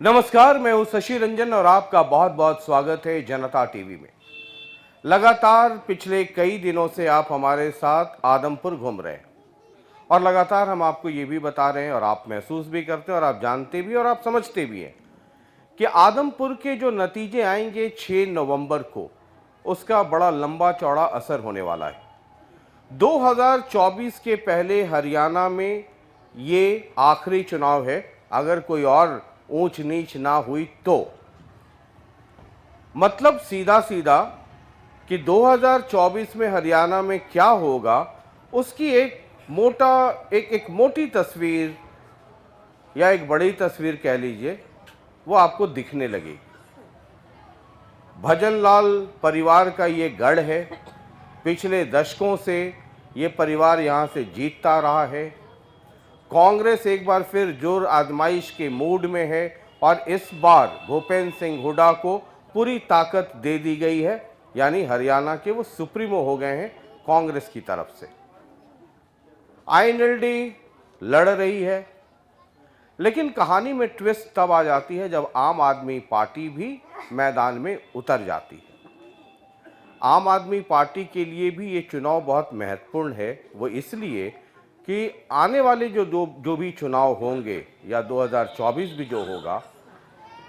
नमस्कार, मैं हूं शशि रंजन और आपका बहुत बहुत स्वागत है जनता टीवी में। लगातार पिछले कई दिनों से आप हमारे साथ आदमपुर घूम रहे हैं और लगातार हम आपको ये भी बता रहे हैं और आप महसूस भी करते हैं और आप जानते भी और आप समझते भी हैं कि आदमपुर के जो नतीजे आएंगे 6 नवंबर को, उसका बड़ा लंबा चौड़ा असर होने वाला है। 2024 के पहले हरियाणा में ये आखिरी चुनाव है, अगर कोई और ऊंच नीच ना हुई तो। मतलब सीधा सीधा कि 2024 में हरियाणा में क्या होगा, उसकी एक मोटी तस्वीर या एक बड़ी तस्वीर कह लीजिए, वो आपको दिखने लगेगी। भजनलाल परिवार का ये गढ़ है। पिछले दशकों से ये परिवार यहाँ से जीतता रहा है। कांग्रेस एक बार फिर जोर आजमाइश के मूड में है और इस बार भूपेंद्र सिंह हुड्डा को पूरी ताकत दे दी गई है, यानी हरियाणा के वो सुप्रीमो हो गए हैं कांग्रेस की तरफ से। आईएनएलडी लड़ रही है, लेकिन कहानी में ट्विस्ट तब आ जाती है जब आम आदमी पार्टी भी मैदान में उतर जाती है। आम आदमी पार्टी के लिए भी ये चुनाव बहुत महत्वपूर्ण है। वो इसलिए कि आने वाले जो भी चुनाव होंगे या 2024 भी जो होगा,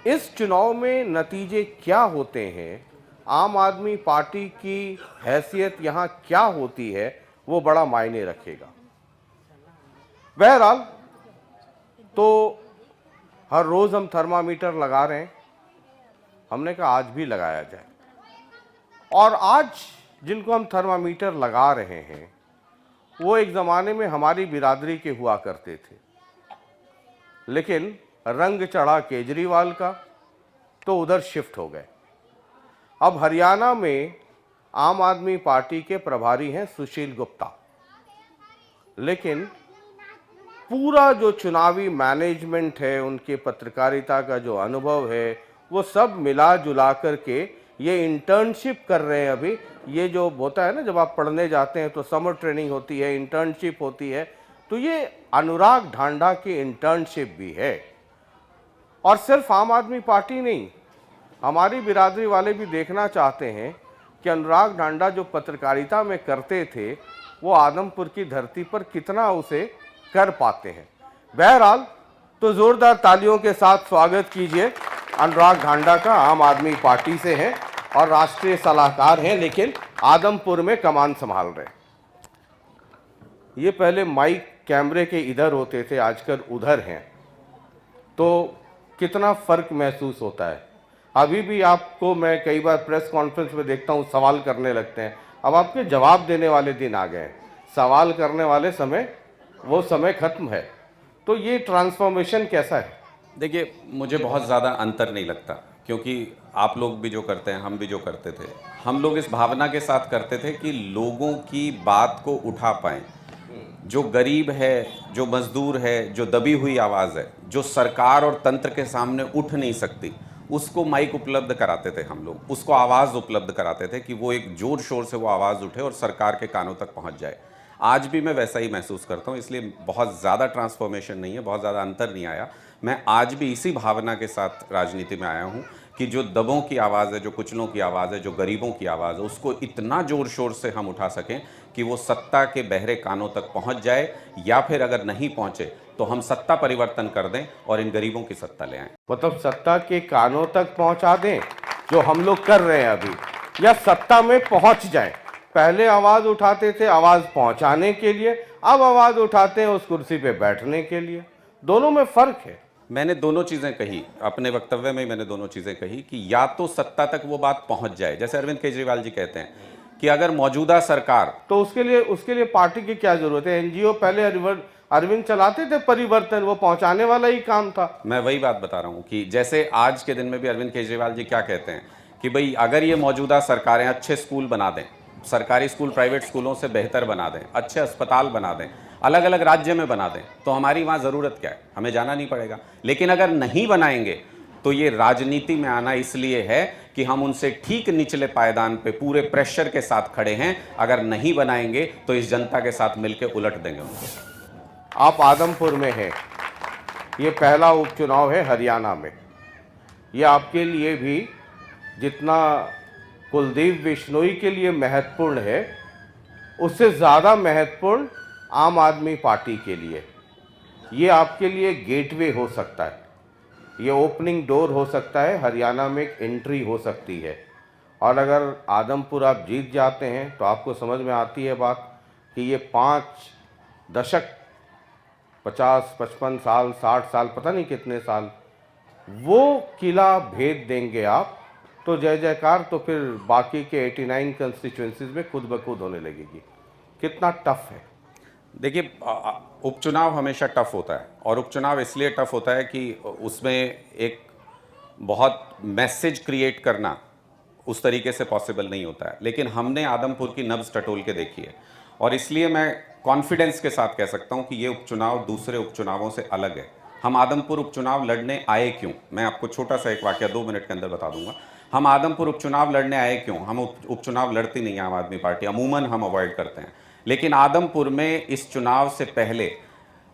इस चुनाव में नतीजे क्या होते हैं, आम आदमी पार्टी की हैसियत यहाँ क्या होती है, वो बड़ा मायने रखेगा। बहरहाल तो हर रोज़ हम थर्मामीटर लगा रहे हैं, हमने कहा आज भी लगाया जाए। और आज जिनको हम थर्मामीटर लगा रहे हैं वो एक ज़माने में हमारी बिरादरी के हुआ करते थे, लेकिन रंग चढ़ा केजरीवाल का तो उधर शिफ्ट हो गए। अब हरियाणा में आम आदमी पार्टी के प्रभारी हैं सुशील गुप्ता, लेकिन पूरा जो चुनावी मैनेजमेंट है, उनके पत्रकारिता का जो अनुभव है, वो सब मिला जुला करके ये इंटर्नशिप कर रहे हैं। अभी ये जो होता है ना, जब आप पढ़ने जाते हैं तो समर ट्रेनिंग होती है, इंटर्नशिप होती है, तो ये अनुराग ढांडा की इंटर्नशिप भी है। और सिर्फ आम आदमी पार्टी नहीं, हमारी बिरादरी वाले भी देखना चाहते हैं कि अनुराग ढांडा जो पत्रकारिता में करते थे, वो आदमपुर की धरती पर कितना उसे कर पाते हैं। बहरहाल तो जोरदार तालियों के साथ स्वागत कीजिए अनुराग ढांडा का। आम आदमी पार्टी से हैं और राष्ट्रीय सलाहकार हैं, लेकिन आदमपुर में कमान संभाल रहे हैं। ये पहले माइक कैमरे के इधर होते थे, आजकल उधर हैं, तो कितना फर्क महसूस होता है। अभी भी आपको मैं कई बार प्रेस कॉन्फ्रेंस में देखता हूँ, सवाल करने लगते हैं। अब आपके जवाब देने वाले दिन आ गए, सवाल करने वाले समय वो समय खत्म है। तो ये ट्रांसफॉर्मेशन कैसा है? देखिए, मुझे बहुत ज़्यादा अंतर नहीं लगता, क्योंकि आप लोग भी जो करते हैं, हम भी जो करते थे, हम लोग इस भावना के साथ करते थे कि लोगों की बात को उठा पाएं। जो गरीब है, जो मजदूर है, जो दबी हुई आवाज़ है, जो सरकार और तंत्र के सामने उठ नहीं सकती, उसको माइक उपलब्ध कराते थे हम लोग, उसको आवाज़ उपलब्ध कराते थे कि वो एक जोर शोर से वो आवाज़ उठे और सरकार के कानों तक पहुंच जाए। आज भी मैं वैसा ही महसूस करता हूं, इसलिए बहुत ज़्यादा ट्रांसफॉर्मेशन नहीं है, बहुत ज़्यादा अंतर नहीं आया। मैं आज भी इसी भावना के साथ राजनीति में आया हूं कि जो दबों की आवाज़ है, जो कुचलों की आवाज़ है, जो गरीबों की आवाज़ है, उसको इतना ज़ोर शोर से हम उठा सकें कि वो सत्ता के बहरे कानों तक पहुंच जाए, या फिर अगर नहीं पहुंचे तो हम सत्ता परिवर्तन कर दें और इन गरीबों की सत्ता ले आएं। मतलब सत्ता के कानों तक पहुंचा दें, जो हम लोग कर रहे हैं अभी, या सत्ता में पहुंच जाएं। पहले आवाज़ उठाते थे आवाज़ पहुंचाने के लिए, अब आवाज़ उठाते हैं उस कुर्सी पे बैठने के लिए। दोनों में फ़र्क है। मैंने दोनों चीज़ें कही अपने वक्तव्य में, मैंने दोनों चीज़ें कही कि या तो सत्ता तक वो बात पहुंच जाए, जैसे अरविंद केजरीवाल जी कहते हैं कि अगर मौजूदा सरकार, तो उसके लिए पार्टी की क्या जरूरत है? एनजीओ पहले अरविंद चलाते थे, परिवर्तन वो पहुंचाने वाला ही काम था। मैं वही बात बता रहा हूं कि जैसे आज के दिन में भी अरविंद केजरीवाल जी क्या कहते हैं कि भाई अगर ये मौजूदा सरकारें अच्छे स्कूल बना दें, सरकारी स्कूल प्राइवेट स्कूलों से बेहतर बना दें, अच्छे अस्पताल बना दें, अलग अलग राज्य में बना दें, तो हमारी वहाँ ज़रूरत क्या है, हमें जाना नहीं पड़ेगा। लेकिन अगर नहीं बनाएंगे तो ये राजनीति में आना इसलिए है कि हम उनसे ठीक निचले पायदान पे पूरे प्रेशर के साथ खड़े हैं। अगर नहीं बनाएंगे तो इस जनता के साथ मिलकर उलट देंगे उनको। आप आदमपुर में हैं, ये पहला उपचुनाव है हरियाणा में। ये आपके लिए भी जितना कुलदीप बिश्नोई के लिए महत्वपूर्ण है, उससे ज़्यादा महत्वपूर्ण आम आदमी पार्टी के लिए। ये आपके लिए गेटवे हो सकता है, ये ओपनिंग डोर हो सकता है, हरियाणा में एक एंट्री हो सकती है। और अगर आदमपुर आप जीत जाते हैं तो आपको समझ में आती है बात कि ये 5 दशक, 50, 55 साल, 60 साल, पता नहीं कितने साल, वो किला भेद देंगे आप, तो जय जयकार तो फिर बाकी के 89 कंस्टिट्यूएंसीज में खुद ब खुद होने लगेगी। कितना टफ है। देखिए, उपचुनाव हमेशा टफ होता है, और उपचुनाव इसलिए टफ होता है कि उसमें एक बहुत मैसेज क्रिएट करना उस तरीके से पॉसिबल नहीं होता है। लेकिन हमने आदमपुर की नब्ज टटोल के देखी है, और इसलिए मैं कॉन्फिडेंस के साथ कह सकता हूं कि ये उपचुनाव दूसरे उपचुनावों से अलग है। हम आदमपुर उपचुनाव लड़ने आए क्यों, मैं आपको छोटा सा एक वाकया 2 मिनट के अंदर बता दूंगा। हम आदमपुर उपचुनाव लड़ने आए क्यों? हम उपचुनाव लड़ती नहीं है आम आदमी पार्टी, अमूमन हम अवॉइड करते हैं। लेकिन आदमपुर में इस चुनाव से पहले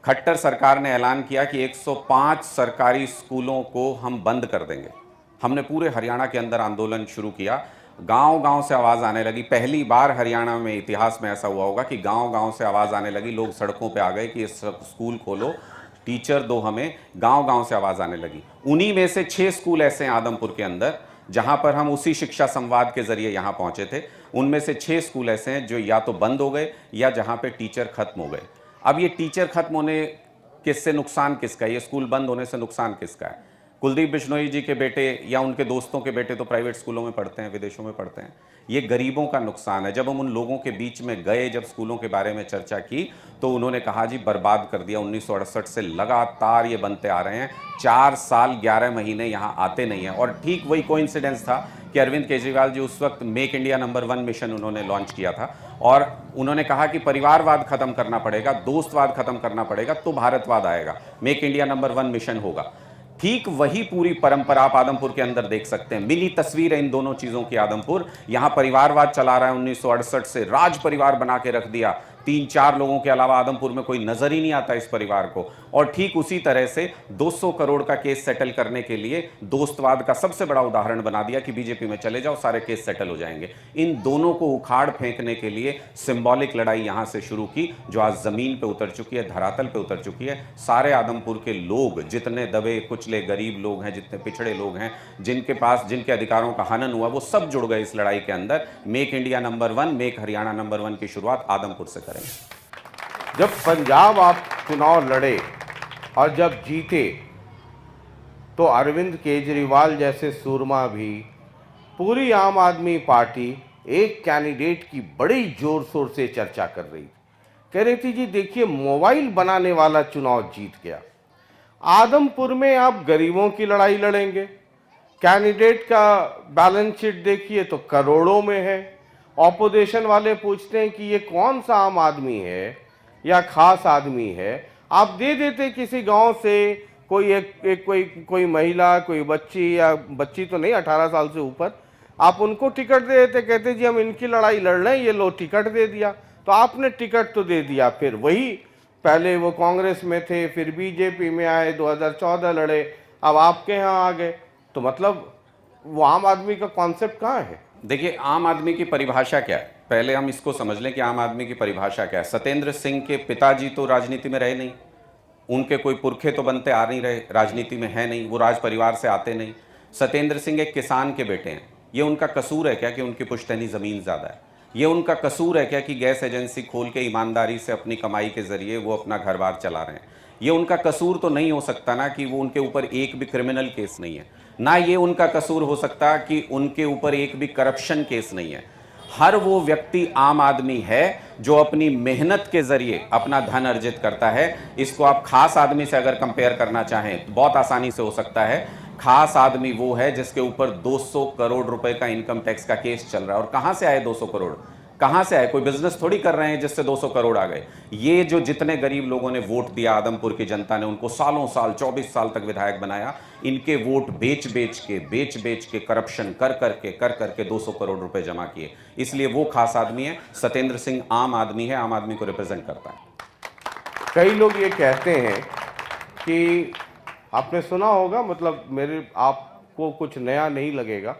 खट्टर सरकार ने ऐलान किया कि 105 सरकारी स्कूलों को हम बंद कर देंगे। हमने पूरे हरियाणा के अंदर आंदोलन शुरू किया, गांव-गांव से आवाज़ आने लगी। पहली बार हरियाणा में इतिहास में ऐसा हुआ होगा कि गांव-गांव से आवाज़ आने लगी, लोग सड़कों पे आ गए कि स्कूल खोलो, टीचर दो हमें। गांव-गांव से आवाज़ आने लगी। उन्हीं में से 6 स्कूल ऐसे हैं आदमपुर के अंदर जहां पर हम उसी शिक्षा संवाद के जरिए यहां पहुंचे थे। उनमें से 6 स्कूल ऐसे हैं जो या तो बंद हो गए या जहां पे टीचर खत्म हो गए। अब ये टीचर खत्म होने किससे नुकसान किसका है, ये स्कूल बंद होने से नुकसान किसका है? कुलदीप बिश्नोई जी के बेटे या उनके दोस्तों के बेटे तो प्राइवेट स्कूलों में पढ़ते हैं, विदेशों में पढ़ते हैं। ये गरीबों का नुकसान है। जब हम उन लोगों के बीच में गए, जब स्कूलों के बारे में चर्चा की, तो उन्होंने कहा जी बर्बाद कर दिया। 1968 से लगातार ये बनते आ रहे हैं, 4 साल 11 महीने यहाँ आते नहीं हैं। और ठीक वही कोइंसिडेंस था कि अरविंद केजरीवाल जी उस वक्त मेक इंडिया नंबर 1 मिशन उन्होंने लॉन्च किया था, और उन्होंने कहा कि परिवारवाद खत्म करना पड़ेगा, दोस्तवाद खत्म करना पड़ेगा, तो भारतवाद आएगा, मेक इंडिया नंबर 1 मिशन होगा। ठीक वही पूरी परंपरा आप आदमपुर के अंदर देख सकते हैं। मिली तस्वीर है इन दोनों चीजों की। आदमपुर यहां परिवारवाद चला रहा है 1968 से, राज परिवार बना के रख दिया। 3-4 लोगों के अलावा आदमपुर में कोई नजर ही नहीं आता इस परिवार को। और ठीक उसी तरह से 200 करोड़ का केस सेटल करने के लिए दोस्तवाद का सबसे बड़ा उदाहरण बना दिया कि बीजेपी में चले जाओ, सारे केस सेटल हो जाएंगे। इन दोनों को उखाड़ फेंकने के लिए सिंबॉलिक लड़ाई यहां से शुरू की, जो आज जमीन पे उतर चुकी है, धरातल पे उतर चुकी है। सारे आदमपुर के लोग, जितने दबे कुचले गरीब लोग हैं, जितने पिछड़े लोग हैं, जिनके पास जिनके अधिकारों का हनन हुआ, वो सब जुड़ गए इस लड़ाई के अंदर। Make India number 1, make Haryana number 1 की शुरुआत आदमपुर से करें। जब पंजाब आप चुनाव लड़े और जब जीते, तो अरविंद केजरीवाल जैसे सूरमा भी, पूरी आम आदमी पार्टी एक कैंडिडेट की बड़ी जोर शोर से चर्चा कर रही थी। कह रही थी जी देखिए, मोबाइल बनाने वाला चुनाव जीत गया। आदमपुर में आप गरीबों की लड़ाई लड़ेंगे, कैंडिडेट का बैलेंस शीट देखिए तो करोड़ों में है। ऑपोजिशन वाले पूछते हैं कि ये कौन सा आम आदमी है या खास आदमी है। आप दे देते किसी गांव से कोई महिला, कोई बच्ची, या बच्ची तो नहीं 18 साल से ऊपर, आप उनको टिकट दे देते, कहते जी हम इनकी लड़ाई लड़ रहे हैं, ये लो टिकट दे दिया। तो आपने टिकट तो दे दिया, फिर वही पहले वो कांग्रेस में थे, फिर बीजेपी में आए, 2014 लड़े, अब आपके यहाँ आ गए। तो मतलब वो आम आदमी का कॉन्सेप्ट कहाँ है? देखिए, आम आदमी की परिभाषा क्या है, पहले हम इसको समझ लें कि आम आदमी की परिभाषा क्या है। सत्येंद्र सिंह के पिताजी तो राजनीति में रहे नहीं, उनके कोई पुरखे तो बनते आ नहीं रहे, राजनीति में है नहीं, वो राज परिवार से आते नहीं। सत्येंद्र सिंह एक किसान के बेटे हैं। ये उनका कसूर है क्या कि उनकी पुश्तैनी ज़मीन ज़्यादा है? ये उनका कसूर है क्या कि गैस एजेंसी खोल के ईमानदारी से अपनी कमाई के ज़रिए वो अपना घर बार चला रहे हैं? ये उनका कसूर तो नहीं हो सकता ना कि वो उनके ऊपर एक भी क्रिमिनल केस नहीं है, ना ये उनका कसूर हो सकता कि उनके ऊपर एक भी करप्शन केस नहीं है। हर वो व्यक्ति आम आदमी है जो अपनी मेहनत के जरिए अपना धन अर्जित करता है। इसको आप खास आदमी से अगर कंपेयर करना चाहें तो बहुत आसानी से हो सकता है। खास आदमी वो है जिसके ऊपर 200 करोड़ रुपए का इनकम टैक्स का केस चल रहा है। और कहां से आए 200 करोड़? कहां से आए? कोई बिजनेस थोड़ी कर रहे हैं जिससे 200 करोड़ आ गए। ये जो जितने गरीब लोगों ने वोट दिया, आदमपुर की जनता ने उनको सालों साल 24 साल तक विधायक बनाया, इनके वोट बेच बेच के करप्शन कर करके 200 करोड़ रुपए जमा किए। इसलिए वो खास आदमी है। सत्येंद्र सिंह आम आदमी है, आम आदमी को रिप्रेजेंट करता है। कई लोग ये कहते हैं कि आपने सुना होगा, मतलब आप को कुछ नया नहीं लगेगा।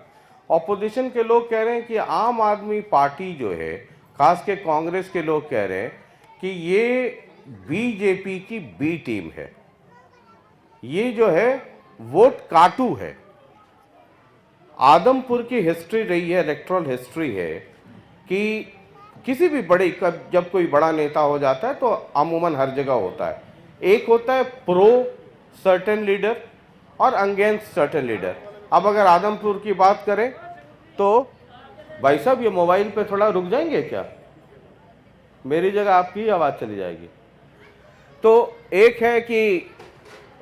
ऑपोजिशन के लोग कह रहे हैं कि आम आदमी पार्टी जो है, खास के कांग्रेस के लोग कह रहे हैं कि ये बीजेपी की बी टीम है, ये जो है वोट काटू है। आदमपुर की हिस्ट्री रही है, इलेक्टोरल हिस्ट्री है कि किसी भी बड़े जब कोई बड़ा नेता हो जाता है तो अमूमन हर जगह होता है, एक होता है प्रो सर्टेन लीडर और अगेंस्ट सर्टेन लीडर। अब अगर आदमपुर की बात करें तो भाई साहब ये मोबाइल पे थोड़ा रुक जाएंगे क्या, मेरी जगह आपकी ही आवाज़ चली जाएगी। तो एक है कि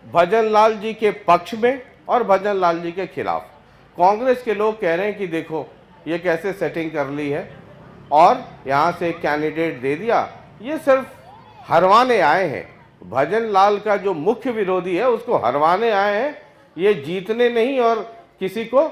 भजन लाल जी के पक्ष में और भजन लाल जी के खिलाफ। कांग्रेस के लोग कह रहे हैं कि देखो ये कैसे सेटिंग कर ली है और यहाँ से कैंडिडेट दे दिया, ये सिर्फ हरवाने आए हैं। भजन लाल का जो मुख्य विरोधी है उसको हरवाने आए हैं, ये जीतने नहीं और किसी को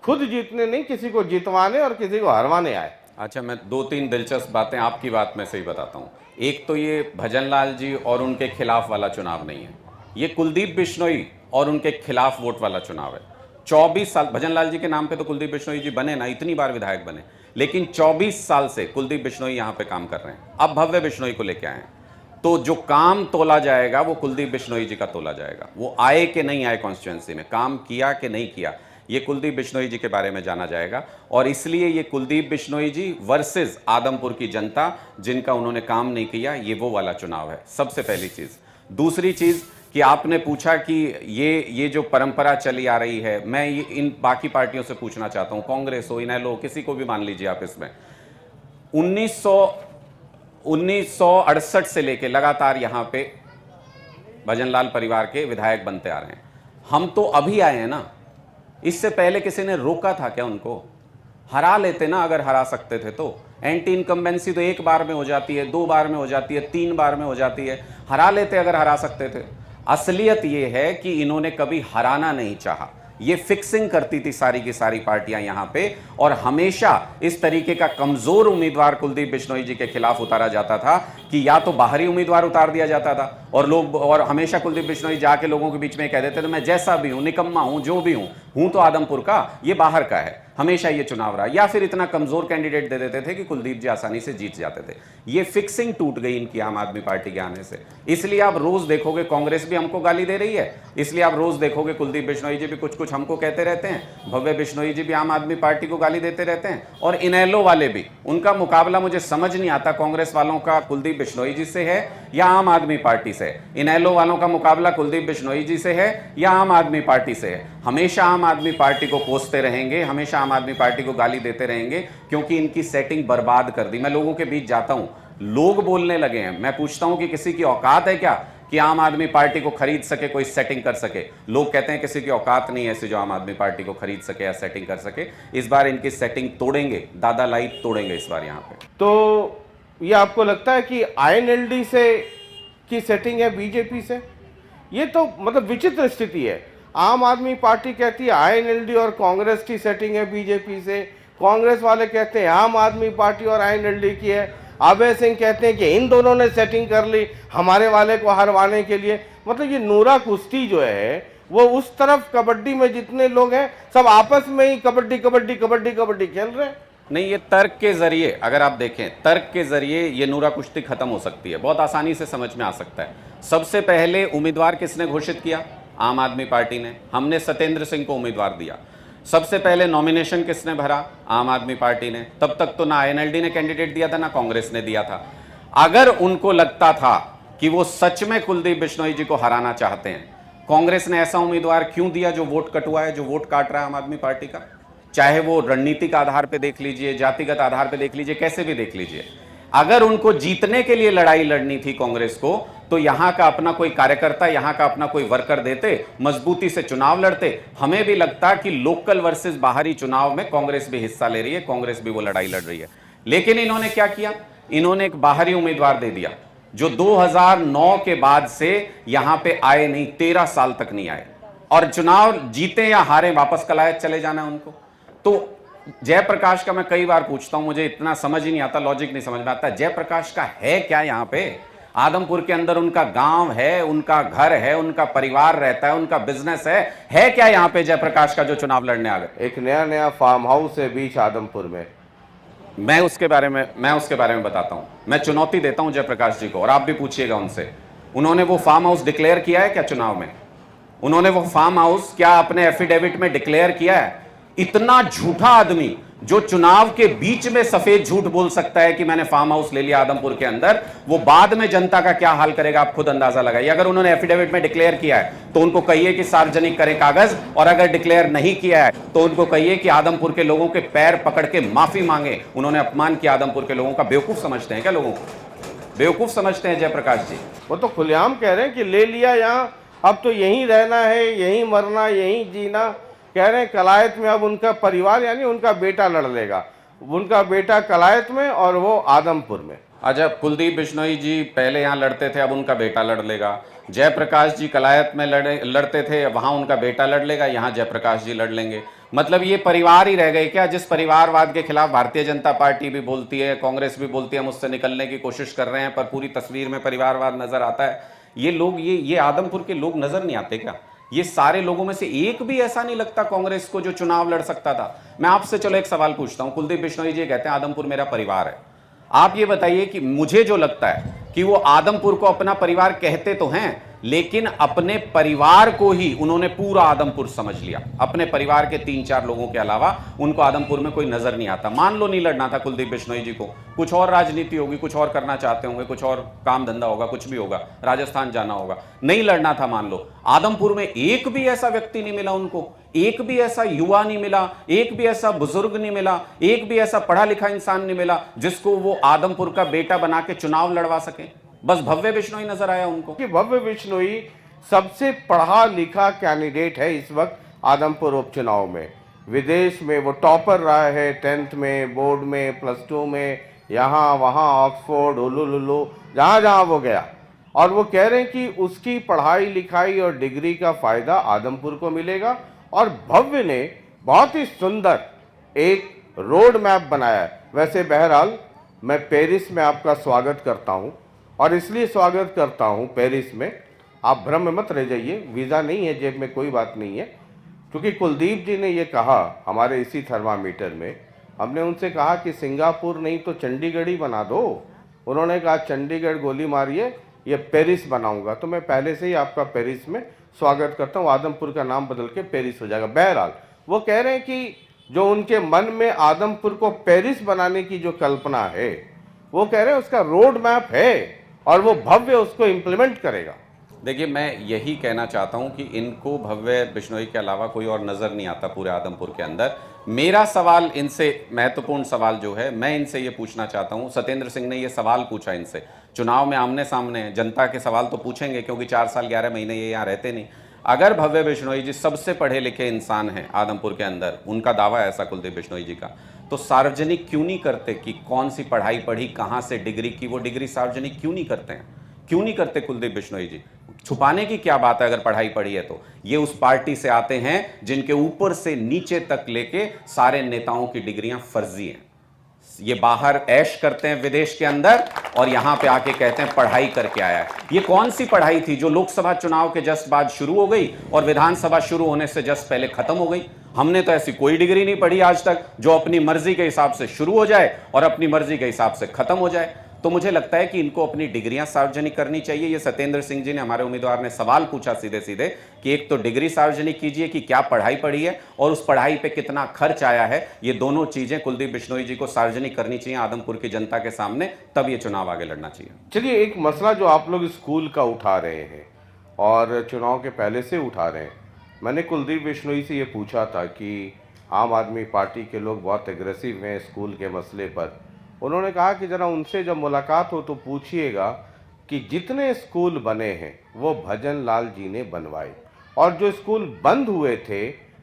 खुद जीतने नहीं, किसी को जितवाने और किसी को हरवाने आए। अच्छा, मैं 2-3 दिलचस्प बातें आपकी बात में से ही बताता हूँ। एक तो ये भजन लाल जी और उनके खिलाफ वाला चुनाव नहीं है, ये कुलदीप बिश्नोई और उनके खिलाफ वोट वाला चुनाव है। 24 साल भजन लाल जी के नाम पे तो कुलदीप बिश्नोई जी बने ना, इतनी बार विधायक बने, लेकिन 24 साल से कुलदीप बिश्नोई यहाँ पे काम कर रहे हैं। अब भव्य बिश्नोई को लेके आए हैं, तो जो काम तोला जाएगा वो कुलदीप बिश्नोई जी का तोला जाएगा। वो आए कि नहीं आए कॉन्स्टिट्यूंसी में, काम किया कि नहीं किया, ये कुलदीप बिश्नोई जी के बारे में जाना जाएगा। और इसलिए ये कुलदीप बिश्नोई जी वर्सेस आदमपुर की जनता जिनका उन्होंने काम नहीं किया, ये वो वाला चुनाव है, सबसे पहली चीज़। दूसरी चीज़ कि आपने पूछा कि ये जो परंपरा चली आ रही है, मैं ये इन बाकी पार्टियों से पूछना चाहता हूँ, कांग्रेस हो, इनेलो, किसी को भी मान लीजिए आप, इसमें 1968 से लेके लगातार यहाँ पे भजनलाल परिवार के विधायक बनते आ रहे हैं। हम तो अभी आए हैं ना, इससे पहले किसी ने रोका था क्या उनको? हरा लेते ना, अगर हरा सकते थे तो। एंटी इनकम्बेंसी तो एक बार में हो जाती है, 2 बार में हो जाती है, 3 बार में हो जाती है, हरा लेते अगर हरा सकते थे। असलियत ये है कि इन्होंने कभी हराना नहीं चाहा, ये फिक्सिंग करती थी सारी की सारी पार्टियां यहां पे, और हमेशा इस तरीके का कमजोर उम्मीदवार कुलदीप बिश्नोई जी के खिलाफ उतारा जाता था कि या तो बाहरी उम्मीदवार उतार दिया जाता था, और हमेशा कुलदीप बिश्नोई जाके लोगों के बीच में कह देते थे मैं जैसा भी हूं, निकम्मा हूं, जो भी हूं तो आदमपुर का, ये बाहर का है। हमेशा ये चुनाव रहा, या फिर इतना कमजोर कैंडिडेट दे देते थे कि कुलदीप जी आसानी से जीत जाते थे। ये फिक्सिंग टूट गई इनकी आम आदमी पार्टी के आने से। इसलिए आप रोज देखोगे कांग्रेस भी हमको गाली दे रही है, इसलिए आप रोज देखोगे कुलदीप बिश्नोई जी भी कुछ कुछ हमको कहते रहते हैं, भव्य बिश्नोई जी भी आम आदमी पार्टी को गाली देते रहते हैं, और इनेलो वाले भी। उनका मुकाबला मुझे समझ नहीं आता कांग्रेस वालों का कुलदीप बिश्नोई जी से है या आम आदमी पार्टी से। इनेलो वालों का मुकाबला कुलदीप बिश्नोई जी से है या आम आदमी पार्टी से है। हमेशा आम आदमी पार्टी को कोसते रहेंगे, हमेशा आम आदमी पार्टी को गाली देते रहेंगे, क्योंकि इनकी सेटिंग बर्बाद कर दी। मैं लोगों के बीच जाता हूं, लोग बोलने लगे हैं, मैं पूछता हूं कि किसी की औकात है क्या कि आम आदमी पार्टी को खरीद सके, कोई सेटिंग कर सके? लोग कहते हैं किसी की औकात नहीं है ऐसी जो आम आदमी पार्टी को खरीद सके या सेटिंग कर सके। इस बार इनकी सेटिंग तोड़ेंगे, दादा लाइट तोड़ेंगे इस बार यहाँ पे। तो ये आपको लगता है कि आईएनएलडी से की सेटिंग है बीजेपी से? ये तो मतलब विचित्र स्थिति है। आम आदमी पार्टी कहती है आईएनएलडी और कांग्रेस की सेटिंग है बीजेपी से, कांग्रेस वाले कहते हैं आम आदमी पार्टी और आईएनएलडी की है, अभय सिंह कहते हैं कि इन दोनों ने सेटिंग कर ली हमारे वाले को हरवाने के लिए। मतलब ये नूरा कुश्ती जो है वो उस तरफ कबड्डी में जितने लोग हैं सब आपस में ही कबड्डी कबड्डी कबड्डी कबड्डी खेल रहे हैं। नहीं, ये तर्क के जरिए, अगर आप देखें तर्क के जरिए ये नूरा कुश्ती खत्म हो सकती है, बहुत आसानी से समझ में आ सकता है। सबसे पहले उम्मीदवार किसने घोषित किया? आम आदमी पार्टी ने। हमने सत्येंद्र सिंह को उम्मीदवार दिया। सबसे पहले नॉमिनेशन किसने भरा? आम आदमी पार्टी ने। तब तक तो ना आईएनएलडी ने कैंडिडेट दिया था ना कांग्रेस ने दिया था। अगर उनको लगता था कि वो सच में कुलदीप बिश्नोई जी को हराना चाहते हैं, कांग्रेस ने ऐसा उम्मीदवार क्यों दिया जो वोट कटुआ है, जो वोट काट रहा है आम आदमी पार्टी का? चाहे वो रणनीतिक आधार पे देख लीजिए, जातिगत आधार पे देख लीजिए, कैसे भी देख लीजिए। अगर उनको जीतने के लिए लड़ाई लड़नी थी कांग्रेस को, तो यहां का अपना कोई कार्यकर्ता, यहां का अपना कोई वर्कर देते, मजबूती से चुनाव लड़ते। हमें भी लगता कि लोकल वर्सेस बाहरी चुनाव में कांग्रेस भी हिस्सा ले रही है, कांग्रेस भी वो लड़ाई लड़ रही है। लेकिन इन्होंने क्या किया? इन्होंने एक बाहरी उम्मीदवार दे दिया जो 2009 के बाद से यहां पे आए नहीं, 13 साल तक नहीं आए, और चुनाव जीते या हारे वापस कलायत चले जाना उनको। तो जयप्रकाश का मैं कई बार पूछता हूं, मुझे इतना समझ ही नहीं आता, लॉजिक नहीं समझ में आता, जयप्रकाश का है क्या यहां पे? आदमपुर के अंदर उनका गांव है, उनका घर है, उनका परिवार रहता है, उनका बिजनेस है क्या यहां पे जयप्रकाश का जो चुनाव लड़ने आ गए? एक नया नया फार्म हाउस है बीच आदमपुर में। मैं उसके बारे में बताता हूं। मैं चुनौती देता हूं जयप्रकाश जी को, और आप भी पूछिएगा उनसे, उन्होंने वो फार्म हाउस डिक्लेयर किया है क्या चुनाव में? उन्होंने वो फार्म हाउस क्या अपने एफिडेविट में डिक्लेयर किया है? इतना झूठा आदमी जो चुनाव के बीच में सफेद झूठ बोल सकता है कि मैंने फार्म हाउस ले लिया आदमपुर के अंदर, वो बाद में जनता का क्या हाल करेगा आप खुद अंदाजा लगाइए। अगर उन्होंने एफिडेविट में डिक्लेयर किया है तो उनको कहिए कि सार्वजनिक करें कागज, और अगर डिक्लेयर नहीं किया है तो उनको कहिए कि आदमपुर के लोगों के पैर पकड़ के माफी मांगे। उन्होंने अपमान किया आदमपुर के लोगों का। बेवकूफ समझते हैं क्या लोगों को? बेवकूफ समझते हैं जयप्रकाश जी? वो तो खुलेआम कह रहे हैं कि ले लिया यहाँ, अब तो यहीं रहना है, यहीं मरना, यहीं जीना। कह रहे हैं कलायत में अब उनका परिवार यानी उनका बेटा लड़ लेगा, उनका बेटा कलायत में और वो आदमपुर में। अच्छा, कुलदीप बिश्नोई जी पहले यहाँ लड़ते थे, अब उनका बेटा लड़ लेगा। जयप्रकाश जी कलायत में लड़ते थे, वहां उनका बेटा लड़ लेगा, यहाँ जयप्रकाश जी लड़ लेंगे। मतलब ये परिवार ही रह गए क्या? जिस परिवारवाद के खिलाफ भारतीय जनता पार्टी भी बोलती है, कांग्रेस भी बोलती है, हम उससे निकलने की कोशिश कर रहे हैं, पर पूरी तस्वीर में परिवारवाद नजर आता है। ये लोग, ये आदमपुर के लोग नजर नहीं आते क्या? ये सारे लोगों में से एक भी ऐसा नहीं लगता कांग्रेस को जो चुनाव लड़ सकता था? मैं आपसे चलो एक सवाल पूछता हूं। कुलदीप बिश्नोई जी कहते हैं आदमपुर मेरा परिवार है। आप ये बताइए कि मुझे जो लगता है कि वो आदमपुर को अपना परिवार कहते तो हैं, लेकिन अपने परिवार को ही उन्होंने पूरा आदमपुर समझ लिया। अपने परिवार के 3-4 लोगों के अलावा उनको आदमपुर में कोई नजर नहीं आता। मान लो नहीं लड़ना था कुलदीप बिश्नोई जी को, कुछ और राजनीति होगी, कुछ और करना चाहते होंगे, कुछ और काम धंधा होगा, कुछ भी होगा, राजस्थान जाना होगा, नहीं लड़ना था मान लो। आदमपुर में एक भी ऐसा व्यक्ति नहीं मिला उनको, एक भी ऐसा युवा नहीं मिला, एक भी ऐसा बुजुर्ग नहीं मिला, एक भी ऐसा पढ़ा लिखा इंसान नहीं मिला जिसको वो आदमपुर का बेटा बना के चुनाव लड़वा सके। बस भव्य बिश्नोई नजर आया उनको। कि भव्य बिश्नोई सबसे पढ़ा लिखा कैंडिडेट है इस वक्त आदमपुर उपचुनाव में। विदेश में वो टॉपर रहा है, 10th में, बोर्ड में, +2 में, यहाँ वहाँ, ऑक्सफोर्ड, हुलुलुलु, जहाँ जहाँ वो गया। और वो कह रहे हैं कि उसकी पढ़ाई लिखाई और डिग्री का फ़ायदा आदमपुर को मिलेगा। और भव्य ने बहुत ही सुंदर एक रोड मैप बनाया है। वैसे बहरहाल मैं पेरिस में आपका स्वागत करता हूँ, और इसलिए स्वागत करता हूँ पेरिस में, आप भ्रम में मत रह जाइए, वीज़ा नहीं है जेब में, कोई बात नहीं है। क्योंकि कुलदीप जी ने ये कहा हमारे इसी थर्मामीटर में, हमने उनसे कहा कि सिंगापुर नहीं तो चंडीगढ़ ही बना दो। उन्होंने कहा चंडीगढ़ गोली मारिए, ये पेरिस बनाऊंगा। तो मैं पहले से ही आपका पेरिस में स्वागत करता हूँ, आदमपुर का नाम बदल के पेरिस हो जाएगा। बहरहाल वो कह रहे हैं कि जो उनके मन में आदमपुर को पेरिस बनाने की जो कल्पना है, वो कह रहे हैं उसका रोड मैप है और वो भव्य उसको इम्प्लीमेंट करेगा। देखिए, मैं यही कहना चाहता हूं कि इनको भव्य बिश्नोई के अलावा कोई और नजर नहीं आता पूरे आदमपुर के अंदर। मेरा सवाल इनसे, महत्वपूर्ण सवाल जो है, मैं इनसे ये पूछना चाहता हूं। सत्येंद्र सिंह ने ये सवाल पूछा इनसे, चुनाव में आमने सामने जनता के सवाल तो पूछेंगे, क्योंकि 4 साल 11 महीने ये यहाँ रहते नहीं। अगर भव्य बिश्नोई जी सबसे पढ़े लिखे इंसान हैं आदमपुर के अंदर, उनका दावा है ऐसा कुलदीप बिश्नोई जी का, तो सार्वजनिक क्यों नहीं करते कि कौन सी पढ़ाई पढ़ी, कहाँ से डिग्री की? वो डिग्री सार्वजनिक क्यों नहीं करते हैं? क्यों नहीं करते कुलदीप बिश्नोई जी? छुपाने की क्या बात है? अगर पढ़ाई पढ़ी है तो ये उस पार्टी से आते हैं जिनके ऊपर से नीचे तक लेके सारे नेताओं की डिग्रियां फर्जी हैं। ये बाहर ऐश करते हैं विदेश के अंदर, और यहां पे आके कहते हैं पढ़ाई करके आया है। ये कौन सी पढ़ाई थी जो लोकसभा चुनाव के जस्ट बाद शुरू हो गई और विधानसभा शुरू होने से जस्ट पहले खत्म हो गई? हमने तो ऐसी कोई डिग्री नहीं पढ़ी आज तक जो अपनी मर्जी के हिसाब से शुरू हो जाए और अपनी मर्जी के हिसाब से खत्म हो जाए। तो मुझे लगता है कि इनको अपनी डिग्रियां सार्वजनिक करनी चाहिए। ये सत्येंद्र सिंह जी ने, हमारे उम्मीदवार ने सवाल पूछा सीधे सीधे कि एक तो डिग्री सार्वजनिक कीजिए कि क्या पढ़ाई पढ़ी है और उस पढ़ाई पे कितना खर्च आया है। ये दोनों चीजें कुलदीप बिश्नोई जी को सार्वजनिक करनी चाहिए आदमपुर की जनता के सामने, तब ये चुनाव आगे लड़ना चाहिए। चलिए, एक मसला जो आप लोग स्कूल का उठा रहे हैं और चुनाव के पहले से उठा रहे हैं, मैंने कुलदीप बिश्नोई से ये पूछा था कि आम आदमी पार्टी के लोग बहुत एग्रेसिव हैं स्कूल के मसले पर। उन्होंने कहा कि ज़रा उनसे जब मुलाकात हो तो पूछिएगा कि जितने स्कूल बने हैं वो भजन लाल जी ने बनवाए, और जो स्कूल बंद हुए थे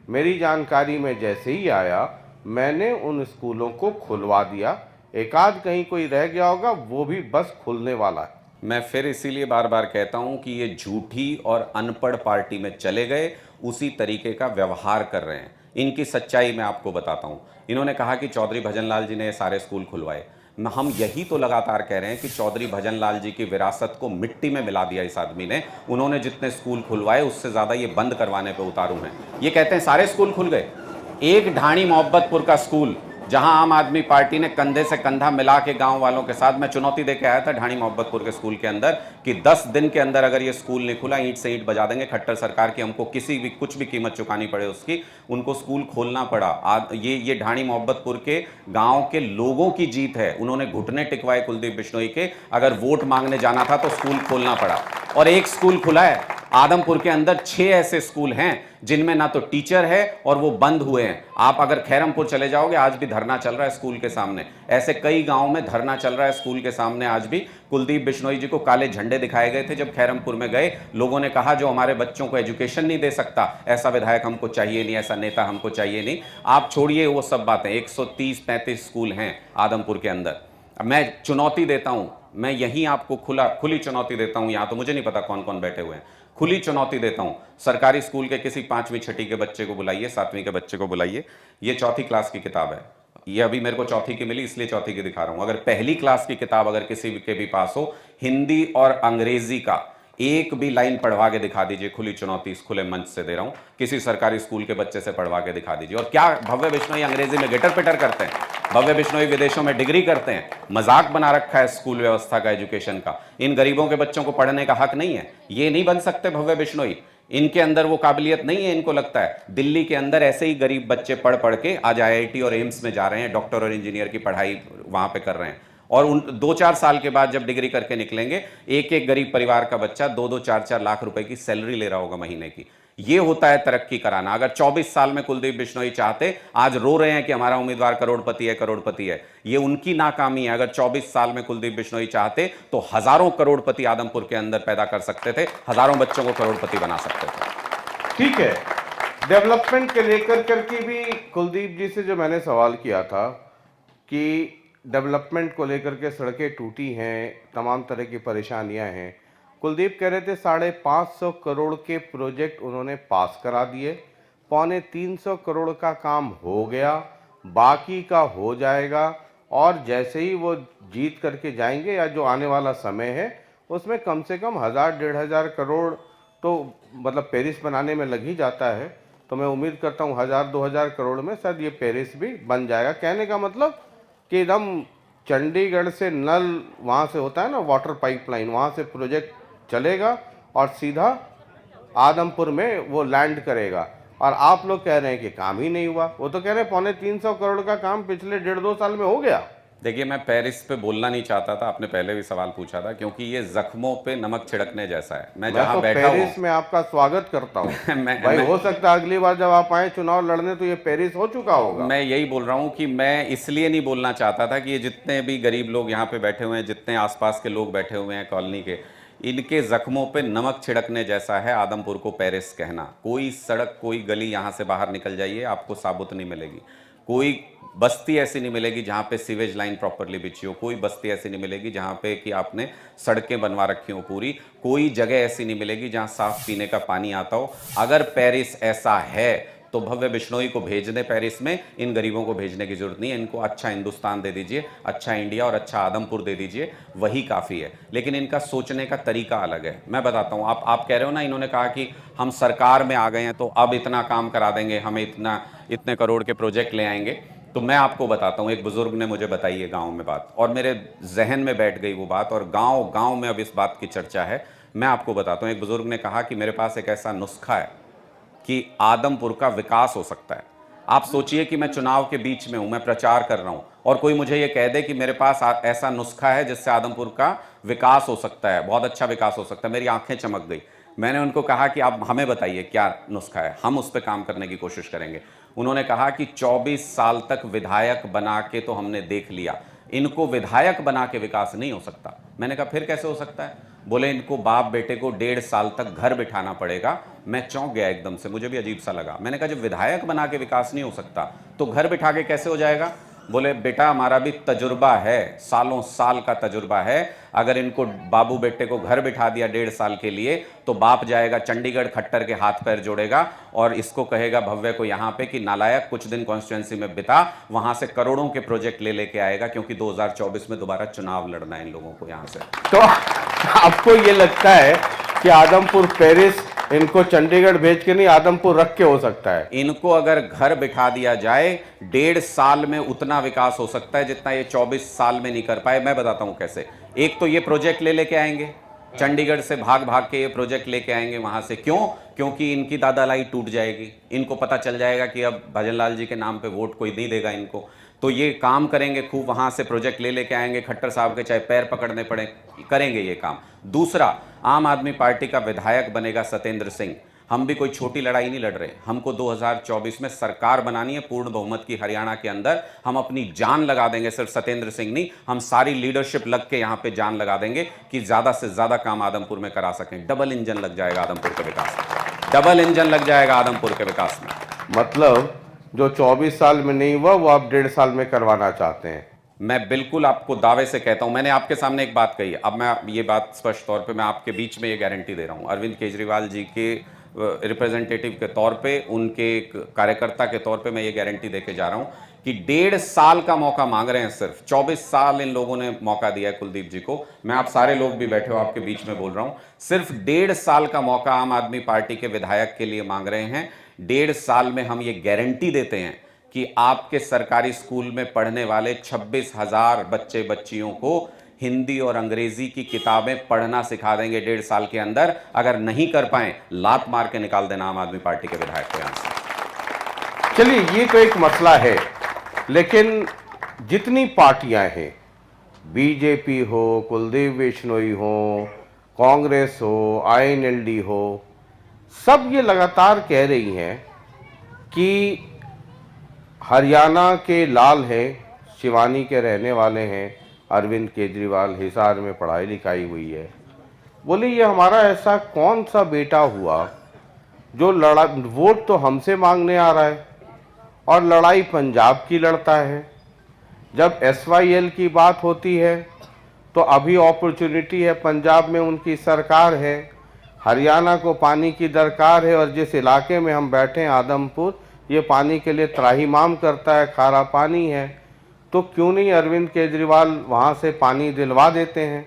मेरी जानकारी में जैसे ही आया मैंने उन स्कूलों को खुलवा दिया। एक आध कहीं कोई रह गया होगा, वो भी बस खुलने वाला है। मैं फिर इसीलिए बार बार कहता हूं कि ये झूठी और अनपढ़ पार्टी में चले गए, उसी तरीके का व्यवहार कर रहे हैं। इनकी सच्चाई मैं आपको बताता हूं। इन्होंने कहा कि चौधरी भजनलाल जी ने सारे स्कूल खुलवाए। हम यही तो लगातार कह रहे हैं कि चौधरी भजनलाल जी की विरासत को मिट्टी में मिला दिया इस आदमी ने। उन्होंने जितने स्कूल खुलवाए उससे ज़्यादा ये बंद करवाने पे उतारू हैं। ये कहते हैं सारे स्कूल खुल गए, एक ढाणी मोहब्बतपुर का स्कूल जहां आम आदमी पार्टी ने कंधे से कंधा मिला के गांव वालों के साथ, मैं चुनौती दे के आया था ढाणी मोहब्बतपुर के स्कूल के अंदर कि 10 दिन के अंदर अगर ये स्कूल नहीं खुला, ईंट से ईंट बजा देंगे खट्टर सरकार की, हमको किसी भी कुछ भी कीमत चुकानी पड़े उसकी। उनको स्कूल खोलना पड़ा। ये ढाणी मोहब्बतपुर के गांव के लोगों की जीत है। उन्होंने घुटने टिकवाए कुलदीप बिश्नोई के, अगर वोट मांगने जाना था तो स्कूल खोलना पड़ा और एक स्कूल खुला है। आदमपुर के अंदर 6 ऐसे स्कूल हैं जिनमें ना तो टीचर है और वो बंद हुए हैं। आप अगर खैरमपुर चले जाओगे आज भी धरना चल रहा है स्कूल के सामने। ऐसे कई गांवों में धरना चल रहा है स्कूल के सामने आज भी। कुलदीप बिश्नोई जी को काले झंडे दिखाए गए थे जब खैरमपुर में गए। लोगों ने कहा जो हमारे बच्चों को एजुकेशन नहीं दे सकता, ऐसा विधायक हमको चाहिए नहीं, ऐसा नेता हमको चाहिए नहीं। आप छोड़िए वो सब बातें, 130-35 स्कूल हैं आदमपुर के अंदर। मैं चुनौती देता हूं, मैं यहीं आपको खुली चुनौती देता हूं। यहां तो मुझे नहीं पता कौन कौन बैठे हुए हैं। खुली चुनौती देता हूं, सरकारी स्कूल के किसी 5वीं 6ठी के बच्चे को बुलाइए, 7वीं के बच्चे को बुलाइए। ये 4थी क्लास की किताब है, ये अभी मेरे को 4थी की मिली इसलिए 4थी की दिखा रहा हूं। अगर पहली क्लास की किताब अगर किसी के भी पास हो, हिंदी और अंग्रेजी का एक भी लाइन पढ़वा के दिखा दीजिए। खुली चुनौती इस खुले मंच से दे रहा हूं, किसी सरकारी स्कूल के बच्चे से पढ़वा के दिखा दीजिए। और क्या भव्य बिश्नोई अंग्रेजी में गिटर पिटर करते हैं? भव्य बिश्नोई विदेशों में डिग्री करते हैं। मजाक बना रखा है स्कूल व्यवस्था का, एजुकेशन का। इन गरीबों के बच्चों को पढ़ने का हक नहीं है, ये नहीं बन सकते भव्य बिश्नोई। इनके अंदर वो काबिलियत नहीं है। इनको लगता है दिल्ली के अंदर ऐसे ही गरीब बच्चे पढ़ पढ़ के आज IIT और एम्स में जा रहे हैं, डॉक्टर और इंजीनियर की पढ़ाई वहां पे कर रहे हैं। और उन 2-4 साल के बाद जब डिग्री करके निकलेंगे, एक एक गरीब परिवार का बच्चा 2-2 4-4 लाख रुपए की सैलरी ले रहा होगा महीने की। ये होता है तरक्की कराना। अगर 24 साल में कुलदीप बिश्नोई चाहते, आज रो रहे हैं कि हमारा उम्मीदवार करोड़पति है करोड़पति है, ये उनकी नाकामी है। अगर 24 साल में कुलदीप बिश्नोई चाहते तो हजारों करोड़पति आदमपुर के अंदर पैदा कर सकते थे, हजारों बच्चों को करोड़पति बना सकते थे। ठीक है, डेवलपमेंट के लेकर करके भी कुलदीप जी से जो मैंने सवाल किया था कि डेवलपमेंट को लेकर के सड़कें टूटी हैं, तमाम तरह की परेशानियां हैं, कुलदीप कह रहे थे 550 करोड़ के प्रोजेक्ट उन्होंने पास करा दिए, 250 करोड़ का काम हो गया, बाकी का हो जाएगा। और जैसे ही वो जीत करके जाएंगे या जो आने वाला समय है उसमें कम से कम 1000-1500 करोड़ तो मतलब पेरिस बनाने में लग ही जाता है। तो मैं उम्मीद करता हूँ 1000-2000 करोड़ में शायद ये पेरिस भी बन जाएगा। कहने का मतलब कि एकदम चंडीगढ़ से नल वहाँ से होता है ना वाटर पाइपलाइन, वहाँ से प्रोजेक्ट चलेगा और सीधा आदमपुर में वो लैंड करेगा। और आप लोग कह रहे हैं कि काम ही नहीं हुआ। वो तो कह रहे हैं 350 करोड़ का काम पिछले 1.5-2 साल में हो गया। देखिए, मैं पेरिस पे बोलना नहीं चाहता था, आपने पहले भी सवाल पूछा था, क्योंकि ये जख्मों पे नमक छिड़कने जैसा है। मैं जहां तो बैठा हूं पेरिस में आपका स्वागत करता हूं। भाई मैं हो सकता है अगली बार जब आप आए चुनाव लड़ने तो ये पेरिस हो चुका होगा। मैं यही बोल रहा हूं कि मैं इसलिए नहीं बोलना चाहता था कि ये जितने भी गरीब लोग यहाँ पे बैठे हुए हैं, जितने आसपास के लोग बैठे हुए हैं कॉलोनी के, इनके जख्मों पे नमक छिड़कने जैसा है आदमपुर को पेरिस कहना। कोई सड़क, कोई गली, यहाँ से बाहर निकल जाइए आपको साबुत नहीं मिलेगी। कोई बस्ती ऐसी नहीं मिलेगी जहाँ पे सीवेज लाइन प्रॉपरली बिछी हो। कोई बस्ती ऐसी नहीं मिलेगी जहाँ पे कि आपने सड़कें बनवा रखी हो पूरी। कोई जगह ऐसी नहीं मिलेगी जहाँ साफ पीने का पानी आता हो। अगर पेरिस ऐसा है तो भव्य बिश्नोई को भेज दें पेरिस में, इन गरीबों को भेजने की जरूरत नहीं है। इनको अच्छा हिंदुस्तान दे दीजिए, अच्छा इंडिया और अच्छा आदमपुर दे दीजिए, वही काफ़ी है। लेकिन इनका सोचने का तरीका अलग है। मैं बताता हूँ, आप कह रहे हो ना, इन्होंने कहा कि हम सरकार में आ गए हैं तो अब इतना काम करा देंगे, हमें इतने करोड़ के प्रोजेक्ट ले आएंगे। तो मैं आपको बताता हूँ, एक बुजुर्ग ने मुझे बताई है गाँव में बात, और मेरे जहन में बैठ गई वो बात, और गाँव गाँव में अब इस बात की चर्चा है। मैं आपको बताता हूँ, एक बुजुर्ग ने कहा कि मेरे पास एक ऐसा नुस्खा है कि आदमपुर का विकास हो सकता है। आप सोचिए कि मैं चुनाव के बीच में हूं, मैं प्रचार कर रहा हूं, और कोई मुझे ये कह दे कि मेरे पास ऐसा नुस्खा है जिससे आदमपुर का विकास हो सकता है, बहुत अच्छा विकास हो सकता है। मेरी आंखें चमक गई। मैंने उनको कहा कि आप हमें बताइए क्या नुस्खा है, हम उस पर काम करने की कोशिश करेंगे। उन्होंने कहा कि 24 साल तक विधायक बना के तो हमने देख लिया, इनको विधायक बना के विकास नहीं हो सकता। मैंने कहा फिर कैसे हो सकता है? बोले इनको बाप बेटे को 1.5 साल तक घर बिठाना पड़ेगा। मैं चौंक गया एकदम से, मुझे भी अजीब सा लगा। मैंने कहा जब विधायक बना के विकास नहीं हो सकता तो घर बिठा के कैसे हो जाएगा? बोले बेटा हमारा भी तजुर्बा है, सालों साल का तजुर्बा है। अगर इनको बाबू बेटे को घर बिठा दिया 1.5 साल के लिए तो बाप जाएगा चंडीगढ़, खट्टर के हाथ पैर जोड़ेगा और इसको कहेगा भव्य को यहाँ पे कि नालायक कुछ दिन कॉन्स्टिट्यूंसी में बिता, वहां से करोड़ों के प्रोजेक्ट ले लेके आएगा, क्योंकि 2024 में दोबारा चुनाव लड़ना है इन लोगों को यहाँ से। तो आपको ये लगता है कि आदमपुर पेरिस इनको चंडीगढ़ भेज के नहीं, आदमपुर रख के हो सकता है? इनको अगर घर बिठा दिया जाए 1.5 साल में उतना विकास हो सकता है जितना ये 24 साल में नहीं कर पाए। मैं बताता हूं कैसे। एक तो ये प्रोजेक्ट ले लेके आएंगे, चंडीगढ़ से भाग भाग के ये प्रोजेक्ट लेके आएंगे वहां से। क्यों? क्योंकि इनकी दादालाई टूट जाएगी, इनको पता चल जाएगा कि अब भजनलाल जी के नाम पे वोट कोई नहीं देगा इनको, तो ये काम करेंगे खूब, वहां से प्रोजेक्ट ले लेके आएंगे, खट्टर साहब के चाहे पैर पकड़ने पड़े करेंगे ये काम। दूसरा, आम आदमी पार्टी का विधायक बनेगा सत्येंद्र सिंह। हम भी कोई छोटी लड़ाई नहीं लड़ रहे, हमको 2024 में सरकार बनानी है पूर्ण बहुमत की हरियाणा के अंदर। हम अपनी जान लगा देंगे, सिर्फ सत्येंद्र सिंह नहीं, हम सारी लीडरशिप लग के यहाँ पे जान लगा देंगे कि ज्यादा से ज्यादा काम आदमपुर में करा सकें। डबल इंजन लग जाएगा आदमपुर के विकास में, डबल इंजन लग जाएगा आदमपुर के विकास में। मतलब जो 24 साल में नहीं हुआ वो आप 1.5 साल में करवाना चाहते हैं? मैं बिल्कुल आपको दावे से कहता हूं, मैंने आपके सामने एक बात कही, अब मैं ये बात स्पष्ट तौर पे मैं आपके बीच में ये गारंटी दे रहा हूं, अरविंद केजरीवाल जी के रिप्रेजेंटेटिव के तौर पे, उनके एक कार्यकर्ता के तौर पे मैं ये गारंटी देके जा रहा हूं कि 1.5 साल का मौका मांग रहे हैं, सिर्फ 24 साल इन लोगों ने मौका दिया है कुलदीप जी को। मैं आप सारे लोग भी बैठे हो, आपके बीच में बोल रहा हूं, सिर्फ 1.5 साल का मौका आम आदमी पार्टी के विधायक के लिए मांग रहे हैं। 1.5 साल में हम ये गारंटी देते हैं कि आपके सरकारी स्कूल में पढ़ने वाले 26,000 बच्चे बच्चियों को हिंदी और अंग्रेजी की किताबें पढ़ना सिखा देंगे 1.5 साल के अंदर। अगर नहीं कर पाए, लात मार के निकाल देना आम आदमी पार्टी के विधायक को यहां से। चलिए, ये तो एक मसला है, लेकिन जितनी पार्टियां हैं, बीजेपी हो, कुलदीप बिश्नोई हो, कांग्रेस हो, आईएनएलडी हो, सब ये लगातार कह रही हैं कि हरियाणा के लाल हैं, शिवानी के रहने वाले हैं, अरविंद केजरीवाल हिसार में पढ़ाई लिखाई हुई है। बोले ये हमारा ऐसा कौन सा बेटा हुआ जो वोट तो हमसे मांगने आ रहा है और लड़ाई पंजाब की लड़ता है। जब SYL की बात होती है तो अभी अपॉर्चुनिटी है, पंजाब में उनकी सरकार है, हरियाणा को पानी की दरकार है और जिस इलाके में हम बैठे हैं आदमपुर, ये पानी के लिए त्राहिमाम करता है, खारा पानी है, तो क्यों नहीं अरविंद केजरीवाल वहाँ से पानी दिलवा देते हैं।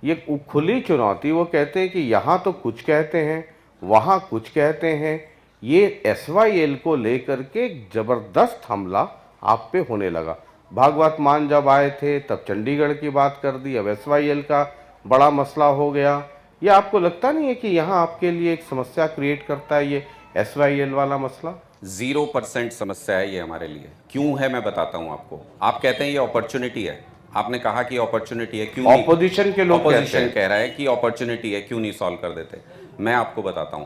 ये खुली चुनौती, वो कहते हैं कि यहाँ तो कुछ कहते हैं, वहाँ कुछ कहते हैं। ये SYL को लेकर के एक ज़बरदस्त हमला आप पे होने लगा। भागवत मान जब आए थे तब चंडीगढ़ की बात कर दी, अब SYL का बड़ा मसला हो गया। ये आपको लगता नहीं है कि यहाँ आपके लिए एक समस्या क्रिएट करता है ये SYL वाला मसला? 0% समस्या है ये हमारे लिए। क्यों है मैं बताता हूं आपको। आप कहते हैं ये अपॉर्चुनिटी है, आपने कहा कि अपॉर्चुनिटी है, क्यों ऑपोजिशन के लोग ऑपोजिशन कह रहा है कि अपॉर्चुनिटी है, क्यों नहीं सॉल्व कर देते। मैं आपको बताता हूं,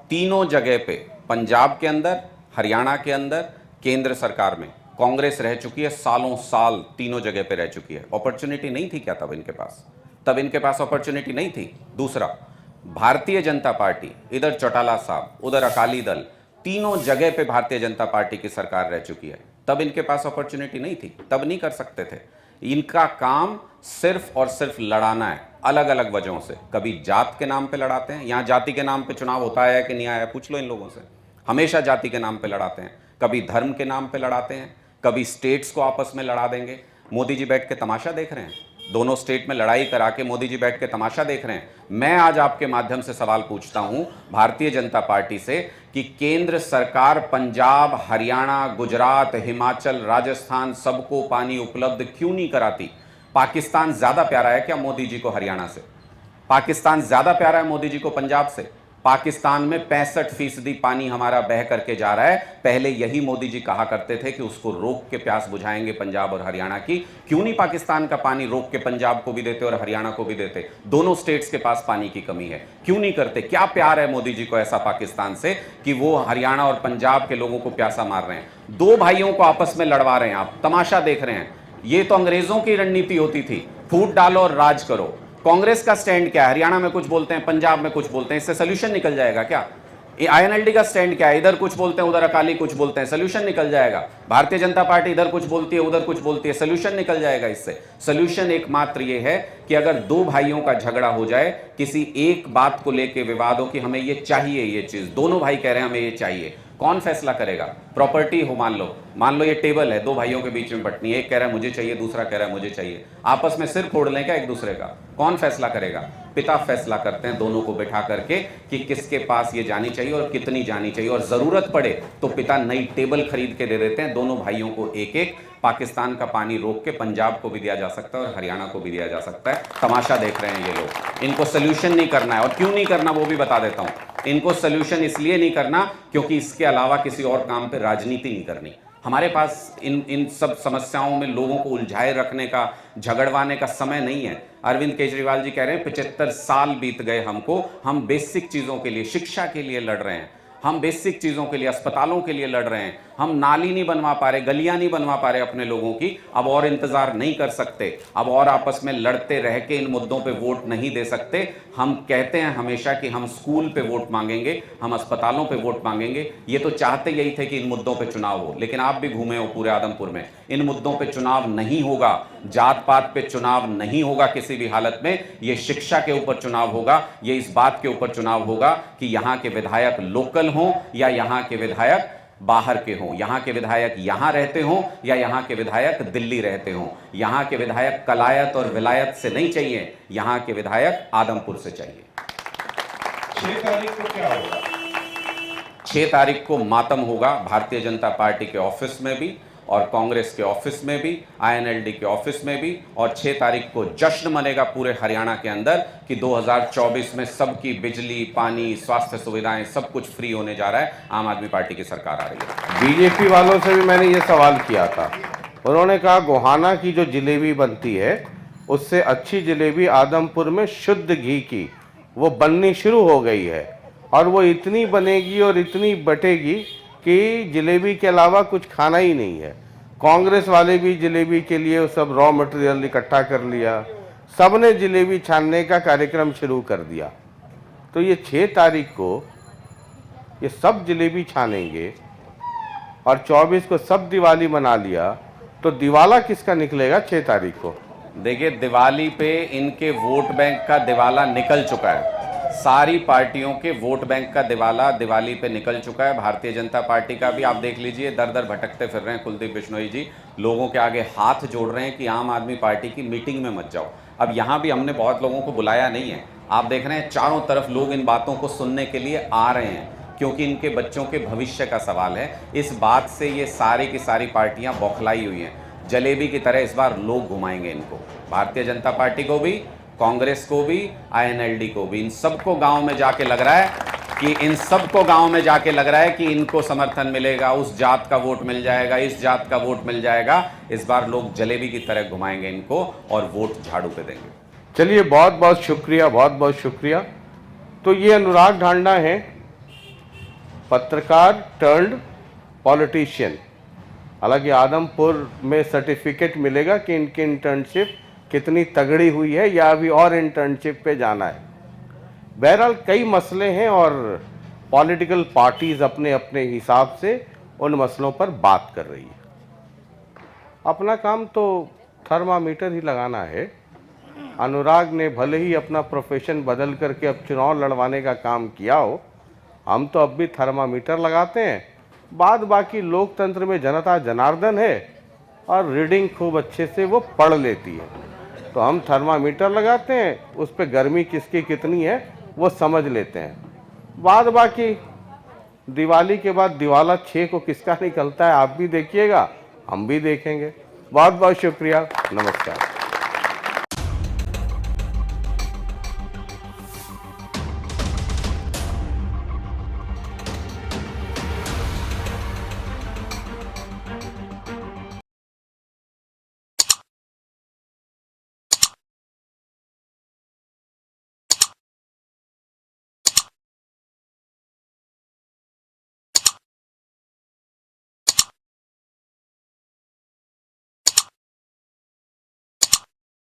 तीनों जगह पे, पंजाब के अंदर, हरियाणा के अंदर, केंद्र सरकार में कांग्रेस रह चुकी है, सालों साल तीनों जगह पे रह चुकी है। अपॉर्चुनिटी नहीं थी क्या तब इनके पास? तब इनके पास अपॉर्चुनिटी नहीं थी। दूसरा, भारतीय जनता पार्टी, इधर चौटाला साहब, उधर अकाली दल, तीनों जगह पे भारतीय जनता पार्टी की सरकार रह चुकी है। तब इनके पास अपॉर्चुनिटी नहीं थी, तब नहीं कर सकते थे। इनका काम सिर्फ और सिर्फ लड़ाना है, अलग अलग वजहों से। कभी जात के नाम पे लड़ाते हैं, यहाँ जाति के नाम पे चुनाव होता है कि नहीं आया, पूछ लो इन लोगों से। हमेशा जाति के नाम पे लड़ाते हैं। कभी धर्म के नाम पे लड़ाते हैं, कभी स्टेट्स को आपस में लड़ा देंगे। मोदी जी बैठ के तमाशा देख रहे हैं, दोनों स्टेट में लड़ाई करा के मोदी जी बैठ के तमाशा देख रहे हैं। मैं आज आपके माध्यम से सवाल पूछता हूं भारतीय जनता पार्टी से कि केंद्र सरकार पंजाब, हरियाणा, गुजरात, हिमाचल, राजस्थान सबको पानी उपलब्ध क्यों नहीं कराती? पाकिस्तान ज्यादा प्यारा है क्या मोदी जी को हरियाणा से? पाकिस्तान ज्यादा प्यारा है मोदी जी को पंजाब से? पाकिस्तान में 65% पानी हमारा बह करके जा रहा है। पहले यही मोदी जी कहा करते थे कि उसको रोक के प्यास बुझाएंगे पंजाब और हरियाणा की। क्यों नहीं पाकिस्तान का पानी रोक के पंजाब को भी देते और हरियाणा को भी देते? दोनों स्टेट्स के पास पानी की कमी है, क्यों नहीं करते? क्या प्यार है मोदी जी को ऐसा पाकिस्तान से कि वो हरियाणा और पंजाब के लोगों को प्यासा मार रहे हैं? दो भाइयों को आपस में लड़वा रहे हैं, आप तमाशा देख रहे हैं। ये तो अंग्रेजों की रणनीति होती थी, फूट डालो और राज करो। कांग्रेस का स्टैंड क्या है? हरियाणा में कुछ बोलते हैं, पंजाब में कुछ बोलते हैं, इससे सोल्यूशन निकल जाएगा क्या? आईएनएलडी का स्टैंड क्या है? इधर कुछ बोलते हैं, उधर अकाली कुछ बोलते हैं, सोल्यूशन निकल जाएगा। भारतीय जनता पार्टी इधर कुछ बोलती है, उधर कुछ बोलती है, सोल्यूशन निकल जाएगा। इससे सोल्यूशन एकमात्र ये है कि अगर दो भाइयों का झगड़ा हो जाए, किसी एक बात को लेकर विवाद हो कि हमें ये चाहिए, ये चीज दोनों भाई कह रहे हैं हमें ये चाहिए, कौन फैसला करेगा? प्रॉपर्टी हो, मान लो ये टेबल है, दो भाइयों के बीच में बटनी, एक कह रहा है मुझे चाहिए, दूसरा कह रहा है मुझे चाहिए, आपस में सिर फोड़ लें क्या एक दूसरे का? कौन फैसला करेगा? पिता फैसला करते हैं दोनों को बैठा करके कि किसके पास ये जानी चाहिए और कितनी जानी चाहिए, और जरूरत पड़े तो पिता नई टेबल खरीद के दे देते हैं दोनों भाइयों को एक एक। पाकिस्तान का पानी रोक के पंजाब को भी दिया जा सकता है और हरियाणा को भी दिया जा सकता है। तमाशा देख रहे हैं ये लोग। इनको सोल्यूशन नहीं करना है, और क्यों नहीं करना वो भी बता देता हूं। इनको सोल्यूशन इसलिए नहीं करना क्योंकि इसके अलावा किसी और काम पे राजनीति नहीं करनी। हमारे पास इन सब समस्याओं में लोगों को उलझाए रखने का, झगड़वाने का समय नहीं है। अरविंद केजरीवाल जी कह रहे हैं 75 साल बीत गए हमको, हम बेसिक चीज़ों के लिए, शिक्षा के लिए लड़ रहे हैं, हम बेसिक चीज़ों के लिए, अस्पतालों के लिए लड़ रहे हैं, हम नाली नहीं बनवा पा रहे, गलियां नहीं बनवा पा रहे अपने लोगों की, अब और इंतजार नहीं कर सकते, अब और आपस में लड़ते रह के इन मुद्दों पे वोट नहीं दे सकते। हम कहते हैं हमेशा कि हम स्कूल पे वोट मांगेंगे, हम अस्पतालों पे वोट मांगेंगे। ये तो चाहते यही थे कि इन मुद्दों पे चुनाव हो, लेकिन आप भी घूमे हो पूरे आदमपुर में, इन मुद्दों पे चुनाव नहीं होगा, जात पात पे चुनाव नहीं होगा किसी भी हालत में। ये शिक्षा के ऊपर चुनाव होगा, ये इस बात के ऊपर चुनाव होगा कि यहाँ के विधायक लोकल हों या यहाँ के विधायक बाहर के हों, यहाँ के विधायक यहाँ रहते हों या यहाँ के विधायक दिल्ली रहते हों। यहाँ के विधायक कलायत और विलायत से नहीं चाहिए, यहाँ के विधायक आदमपुर से चाहिए। 6 तारीख को क्या होगा? 6 तारीख को मातम होगा भारतीय जनता पार्टी के ऑफिस में भी और कांग्रेस के ऑफिस में भी, आईएनएलडी के ऑफिस में भी, और 6 तारीख को जश्न मनेगा पूरे हरियाणा के अंदर कि 2024 में सबकी बिजली, पानी, स्वास्थ्य सुविधाएं सब कुछ फ्री होने जा रहा है। आम आदमी पार्टी की सरकार आ रही है। बीजेपी वालों से भी मैंने ये सवाल किया था, उन्होंने कहा गोहाना की जो जलेबी बनती है उससे अच्छी जलेबी आदमपुर में शुद्ध घी की वो बननी शुरू हो गई है, और वो इतनी बनेगी और इतनी बटेगी कि जलेबी के अलावा कुछ खाना ही नहीं है। कांग्रेस वाले भी जलेबी के लिए सब रॉ मटेरियल इकट्ठा कर लिया, सबने जलेबी छानने का कार्यक्रम शुरू कर दिया। तो ये 6 तारीख को ये सब जलेबी छानेंगे और 24 को सब दिवाली मना लिया, तो दिवाला किसका निकलेगा 6 तारीख को? देखिए, दिवाली पे इनके वोट बैंक का दिवाला निकल चुका है। सारी पार्टियों के वोट बैंक का दिवाला दिवाली पे निकल चुका है। भारतीय जनता पार्टी का भी आप देख लीजिए, दर दर भटकते फिर रहे हैं कुलदीप बिश्नोई जी, लोगों के आगे हाथ जोड़ रहे हैं कि आम आदमी पार्टी की मीटिंग में मत जाओ। अब यहाँ भी हमने बहुत लोगों को बुलाया नहीं है, आप देख रहे हैं चारों तरफ लोग इन बातों को सुनने के लिए आ रहे हैं, क्योंकि इनके बच्चों के भविष्य का सवाल है। इस बात से ये सारी की सारी पार्टियां बौखलाई हुई हैं। जलेबी की तरह इस बार लोग घुमाएंगे इनको, भारतीय जनता पार्टी को भी, कांग्रेस को भी, आईएनएलडी को भी। इन सबको गांव में जाके लग रहा है कि इनको समर्थन मिलेगा, उस जात का वोट मिल जाएगा, इस जात का वोट मिल जाएगा। इस बार लोग जलेबी की तरह घुमाएंगे इनको और वोट झाड़ू पे देंगे। चलिए, बहुत बहुत शुक्रिया, बहुत बहुत शुक्रिया। तो ये अनुराग ढांडा हैं, पत्रकार टर्न्ड पॉलिटिशियन। हालांकि आदमपुर में सर्टिफिकेट मिलेगा कि इनकी इंटर्नशिप कितनी तगड़ी हुई है या अभी और इंटर्नशिप पे जाना है। बहरहाल कई मसले हैं और पॉलिटिकल पार्टीज अपने अपने हिसाब से उन मसलों पर बात कर रही है। अपना काम तो थर्मामीटर ही लगाना है। अनुराग ने भले ही अपना प्रोफेशन बदल करके अब चुनाव लड़वाने का काम किया हो, हम तो अब भी थर्मामीटर लगाते हैं। बाद बाकी लोकतंत्र में जनता जनार्दन है और रीडिंग खूब अच्छे से वो पढ़ लेती है, तो हम थर्मामीटर लगाते हैं, उस पर गर्मी किसकी कितनी है वो समझ लेते हैं। बाद बाकी दिवाली के बाद दिवाला 6 को किसका निकलता है आप भी देखिएगा, हम भी देखेंगे। बहुत बहुत शुक्रिया, नमस्कार।